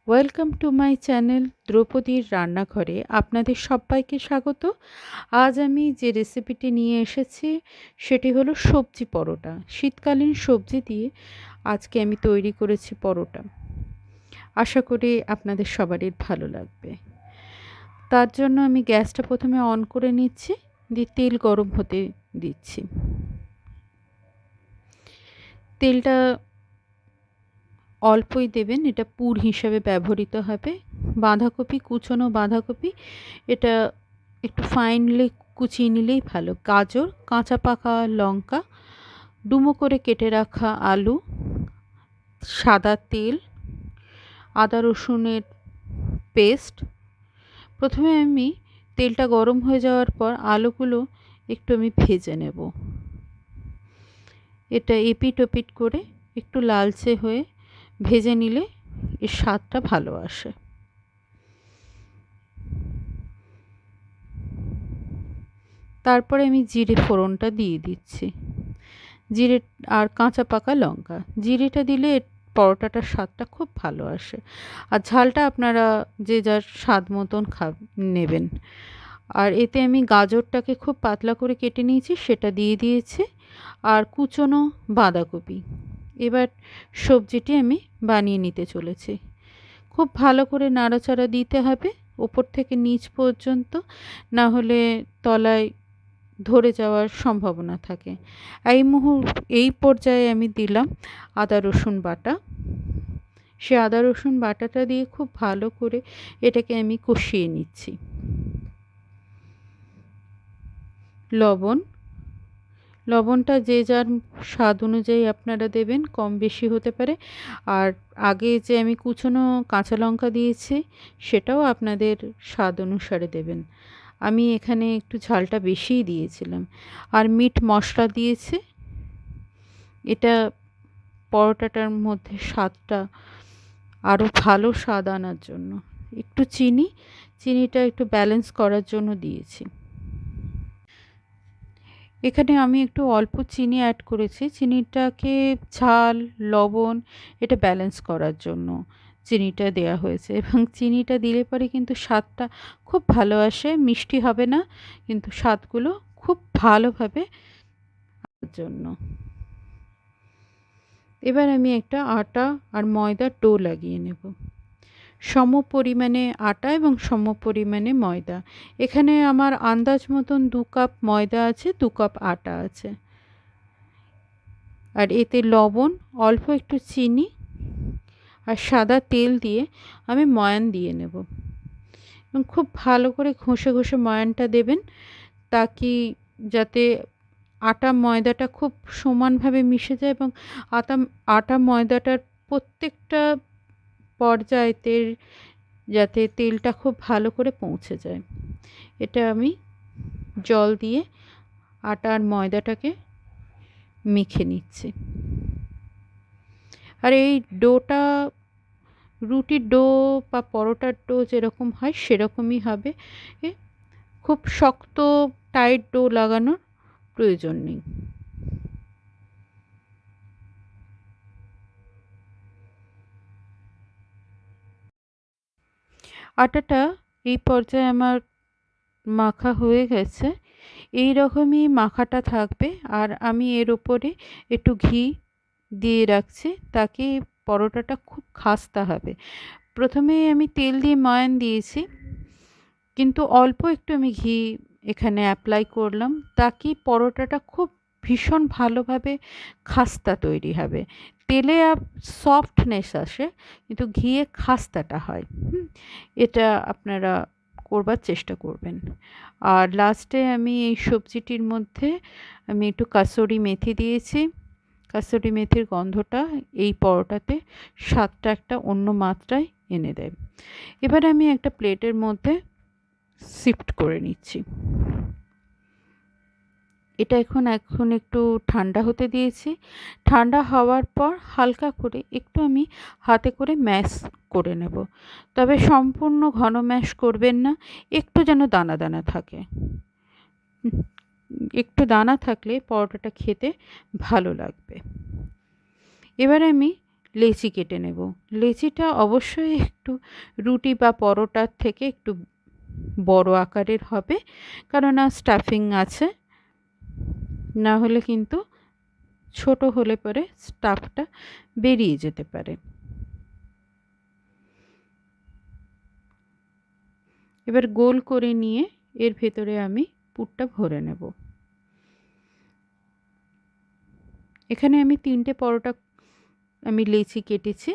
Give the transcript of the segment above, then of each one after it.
Welcome to my channel দ্রৌপদীর রান্নাঘরে আপনাদের সবাইকে স্বাগত। আজ আমি যে রেসিপিটি নিয়ে এসেছি সেটি হলো সবজি পরোটা। শীতকালীন সবজি দিয়ে আজকে আমি তৈরি করেছি পরোটা। আশা করি আপনাদের সবারই ভালো লাগবে। তার জন্য আমি গ্যাসটা প্রথমে অন করে নিচ্ছি, দিয়ে তেল গরম হতে দিচ্ছি। তেলটা অল্পই দেবেন, এটা পুর হিসাবে ব্যবহৃত হবে। বাঁধাকপি, কুচনো বাঁধাকপি, এটা একটু ফাইনলি কুচিয়ে নিলেই ভালো। গাজর, কাঁচা পাকা লঙ্কা, ডুমো করে কেটে রাখা আলু, সাদা তেল, আদা রসুনের পেস্ট। প্রথমে আমি তেলটা গরম হয়ে যাওয়ার পর আলুগুলো একটু আমি ভেজে নেব। এটা এপিট ওপিট করে একটু লালচে হয়ে ভেজে নিলে এর স্বাদটা ভালো আসে। তারপরে আমি জিরে ফোড়নটা দিয়ে দিচ্ছি, জিরে আর কাঁচা পাকা লঙ্কা। জিরেটা দিলে পরোটাটার স্বাদটা খুব ভালো আসে। আর ঝালটা আপনারা যে যার স্বাদ মতন নেবেন। আর এতে আমি গাজরটাকে খুব পাতলা করে কেটে নিয়েছি, সেটা দিয়ে দিয়েছি, আর কুচনো বাঁধাকপি। এবার সবজিটি আমি বানিয়ে নিতে চলেছি। খুব ভালো করে নাড়াচাড়া দিতে হবে ওপর থেকে নিচ পর্যন্ত, না হলে তলায় ধরে যাওয়ার সম্ভাবনা থাকে। এই পর্যায়ে আমি দিলাম আদা রসুন বাটা। সে আদা রসুন বাটাটা দিয়ে খুব ভালো করে এটাকে আমি কষিয়ে নিচ্ছি। লবণটা যে যার স্বাদ অনুযায়ী আপনারা দেবেন, কম বেশি হতে পারে। আর আগে যে আমি কুচনো কাঁচা লঙ্কা দিয়েছি সেটাও আপনাদের স্বাদ অনুসারে দেবেন। আমি এখানে একটু ঝালটা বেশিই দিয়েছিলাম। আর মিট মশলা দিয়েছি, এটা পরোটাটার মধ্যে স্বাদটা আরও ভালো স্বাদ আনার জন্য। একটু চিনিটা একটু ব্যালেন্স করার জন্য দিয়েছি। এখানে আমি একটু অল্প চিনি অ্যাড করেছি। চিনিটাকে ঝাল, লবণ এটা ব্যালেন্স করার জন্য চিনিটা দেয়া হয়েছে, এবং চিনিটা দিলে পরে কিন্তু স্বাদটা খুব ভালো আসে। মিষ্টি হবে না, কিন্তু স্বাদগুলো খুব ভালোভাবে জন্য। এবার আমি একটা আটা আর ময়দার ডো লাগিয়ে নেব। সম পরিমাণে আটা এবং সম পরিমাণে ময়দা। এখানে আমার আন্দাজ মতন 2 কাপ ময়দা আছে, 2 কাপ আটা আছে। আর এতে লবণ, অল্প একটু চিনি আর সাদা তেল দিয়ে আমি ময়ান দিয়ে নেব, এবং খুব ভালো করে ঘষে ঘষে ময়ানটা দেবেন, তাকি যাতে আটা ময়দাটা খুব সমানভাবে মিশে যায়, এবং আটা ময়দাটার প্রত্যেকটা পর্যায়েতে যাতে তেলটা খুব ভালো করে পৌঁছে যায়। এটা আমি জল দিয়ে আটা আর ময়দাটাকে মেখে নিচ্ছি। আর এই ডোটা রুটির ডো বা পরোটার ডো যেরকম হয় সেরকমই হবে। খুব শক্ত টাইট ডো লাগানোর প্রয়োজন নেই। আটাটা এই পর্যায়ে আমার মাখা হয়ে গেছে। এই রকমই মাখাটা থাকবে। আর আমি এর ওপরে একটু ঘি দিয়ে রাখছি, তাকে পরোটাটা খুব খাস্তা হবে। প্রথমেই আমি তেল দিয়ে ময়ান দিয়েছি, কিন্তু অল্প একটু আমি ঘি এখানে অ্যাপ্লাই করলাম, তাকে পরোটাটা খুব ভীষণ ভালোভাবে খাস্তা তৈরি হবে। তেলে সফটনেস আসে, কিন্তু ঘিয়ে খাস্তাটা হয়। এটা আপনারা করবার চেষ্টা করবেন। আর লাস্টে আমি এই সবজিটির মধ্যে আমি একটু কাসুরি মেথি দিয়েছি। কাসুরি মেথির গন্ধটা এই পরোটাতে স্বাদটা একটা অন্য মাত্রায় এনে দেয়। এবার আমি একটা প্লেটের মধ্যে শিফট করে নিচ্ছি। এটা এখন একটু ঠান্ডা হতে দিয়েছি। ঠান্ডা হওয়ার পর হালকা করে একটু আমি হাতে করে ম্যাশ করে নেব। তবে সম্পূর্ণ ঘন ম্যাশ করবেন না, একটু যেন দানা দানা থাকে। একটু দানা থাকলে পরোটাটা খেতে ভালো লাগবে। এবার আমি লেচি কেটে নেব। লেচিটা অবশ্যই একটু রুটি বা পরোটার থেকে একটু বড় আকারের হবে, কেননা স্টাফিং আছে। না হলে কিন্তু ছোট হলে পরে স্টাফটা বেরিয়ে যেতে পারে। এবার গোল করে নিয়ে এর ভেতরে আমি পুরটা ভরে নেব। এখানে আমি 3টে পরোটা আমি লেচি কেটেছি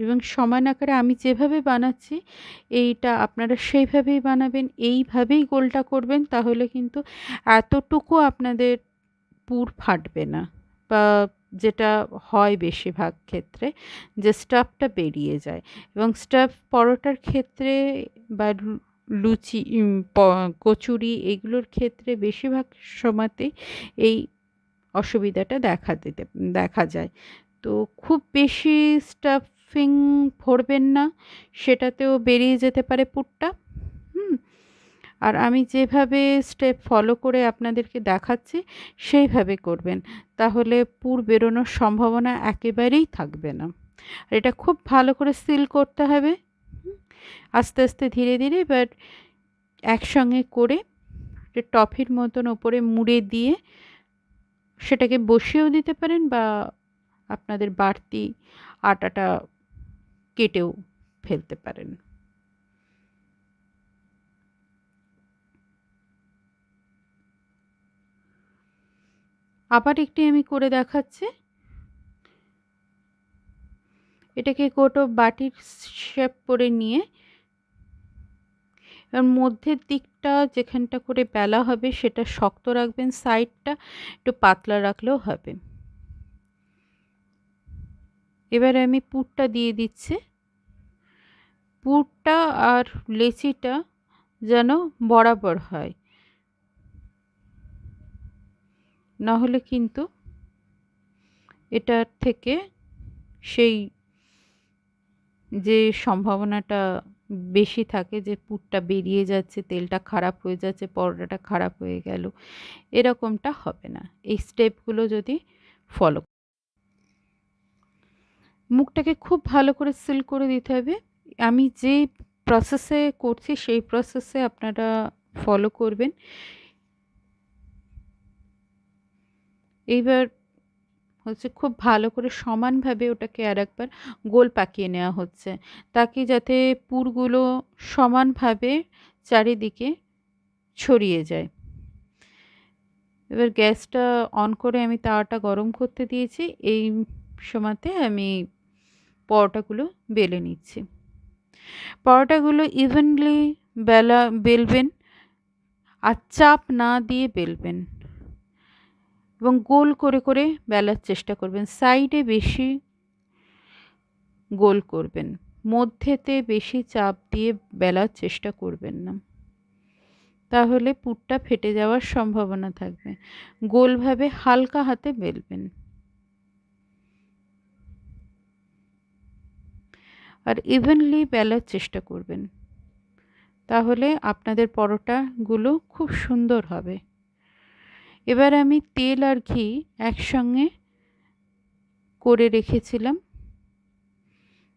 এবং সমান আকারে আমি যেভাবে বানাচ্ছি এইটা আপনারা সেইভাবেই বানাবেন, এইভাবেই গোলটা করবেন, তাহলে কিন্তু এতটুকু আপনাদের পুর ফাটবে না, বা যেটা হয় বেশিরভাগ ক্ষেত্রে যে স্টাফটা বেরিয়ে যায়। এবং স্টাফ পরোটার ক্ষেত্রে বা লুচি কচুরি এগুলোর ক্ষেত্রে বেশিরভাগ সময়তেই এই অসুবিধাটা দেখা যায়। তো খুব বেশি স্টাফিং ভরবেন না, সেটাতেও বেরিয়ে যেতে পারে পুরটা। আর আমি যেভাবে স্টেপ ফলো করে আপনাদেরকে দেখাচ্ছি সেইভাবে করবেন, তাহলে পুর বেরোনোর সম্ভাবনা একেবারেই থাকবে না। আর এটা খুব ভালো করে সিল করতে হবে, আস্তে আস্তে ধীরে ধীরে। এবার একসঙ্গে করে টফির মতন ওপরে মুড়ে দিয়ে সেটাকে বসিয়েও দিতে পারেন, বা আপনাদের বাড়তি আটাটা কেটেও ফেলতে পারেন। আবার একটি আমি করে দেখাচ্ছি। এটাকে কোটো বাটির শেপ করে নিয়ে এর মধ্যের দিকটা যেখানটা করে বেলা হবে সেটা শক্ত রাখবেন, সাইডটা একটু পাতলা রাখলেও হবে। এবারে আমি পুরটা দিয়ে দিচ্ছি। পুরটা আর লেচিটা যেন বরাবর হয়, না হলে কিন্তু এটার থেকে সেই যে সম্ভাবনাটা বেশি থাকে যে পুরটা বেরিয়ে যাচ্ছে, তেলটা খারাপ হয়ে যাচ্ছে, পরোটাটা খারাপ হয়ে গেল, এরকমটা হবে না এই স্টেপগুলো যদি ফলো। মুখটাকে খুব ভালো করে সিল করে দিতে হবে। আমি যে প্রসেসে করছি সেই প্রসেসে আপনারা ফলো করবেন। এইবার হচ্ছে খুব ভালো করে সমানভাবে ওটাকে আরেকবার গোল পাকিয়ে নেওয়া হচ্ছে, তাকে যাতে পুরগুলো সমানভাবে চারিদিকে ছড়িয়ে যায়। এবার গ্যাসটা অন করে আমি তাওয়াটা গরম করতে দিয়েছি। এই সময়তে আমি পরোটাগুলো বেলে নিচ্ছি। পরোটাগুলো ইভেনলি বেলবেন, আর চাপ না দিয়ে বেলবেন, এবং গোল করে করে বেলার চেষ্টা করবেন। সাইডে বেশি গোল করবেন, মধ্যেতে বেশি চাপ দিয়ে বেলার চেষ্টা করবেন না, তাহলে পুরটা ফেটে যাওয়ার সম্ভাবনা থাকবে। গোলভাবে হালকা হাতে বেলবেন, আর ইভেনলি বেলার চেষ্টা করবেন, তাহলে আপনাদের পরোটাগুলো খুব সুন্দর হবে। এবার আমি তেল আর ঘি একসঙ্গে করে রেখেছিলাম,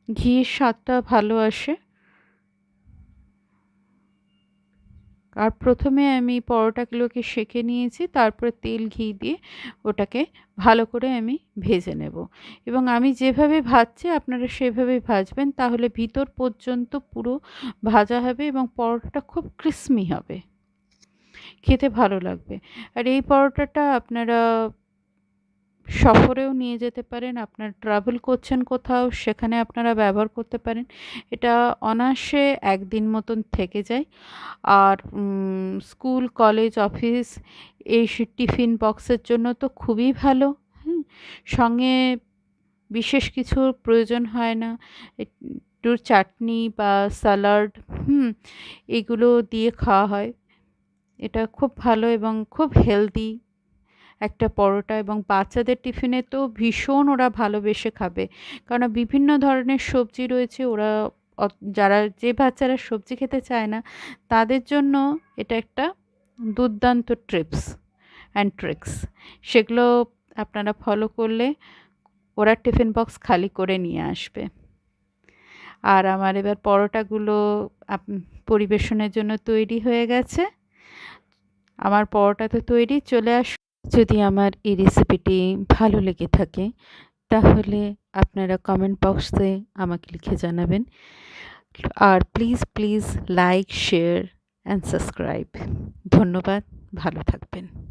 ঘিয়ের স্বাদটা ভালো আসে। আর প্রথমে আমি পরোটাগুলোকে সেঁকে নিয়েছি, তারপরে তেল ঘি দিয়ে ওটাকে ভালো করে আমি ভেজে নেব। এবং আমি যেভাবে ভাজছি আপনারা সেভাবেই ভাজবেন, তাহলে ভিতর পর্যন্ত পুরো ভাজা হবে এবং পরোটাটা খুব ক্রিস্পি হবে, খেতে ভালো লাগবে। আর এই পরোটাটা আপনারা সফরেও নিয়ে যেতে পারেন, আপনার ট্রাভেল করছেন কোথাও সেখানে আপনারা ব্যবহার করতে পারেন। এটা অনায়াসে একদিন মতন থেকে যায়। আর স্কুল কলেজ অফিস এই টিফিন বক্সের জন্য তো খুবই ভালো। সঙ্গে বিশেষ কিছুর প্রয়োজন হয় না, একটু চাটনি বা স্যালাড এগুলো দিয়ে খাওয়া হয়। এটা খুব ভালো এবং খুব হেলদি একটা পরোটা, এবং বাচ্চাদের টিফিনে তো ভীষণ ওরা ভালোবেসে খাবে, কারণ বিভিন্ন ধরনের সবজি রয়েছে। ওরা যারা যে বাচ্চারা সবজি খেতে চায় না তাদের জন্য এটা একটা দুর্দান্ত টিপস অ্যান্ড ট্রিক্স। সেগুলো আপনারা ফলো করলে ওরা টিফিন বক্স খালি করে নিয়ে আসবে। আর আমার এবার পরোটাগুলো পরিবেশনের জন্য তৈরি হয়ে গেছে। আমার পরোটা তো তৈরি, চলে আসুন। যদি আমার এই রেসিপিটি ভালো লেগে থাকে তাহলে আপনারা কমেন্ট বক্সে আমাকে লিখে জানাবেন। আর please like, share and subscribe. ধন্যবাদ, ভালো থাকবেন।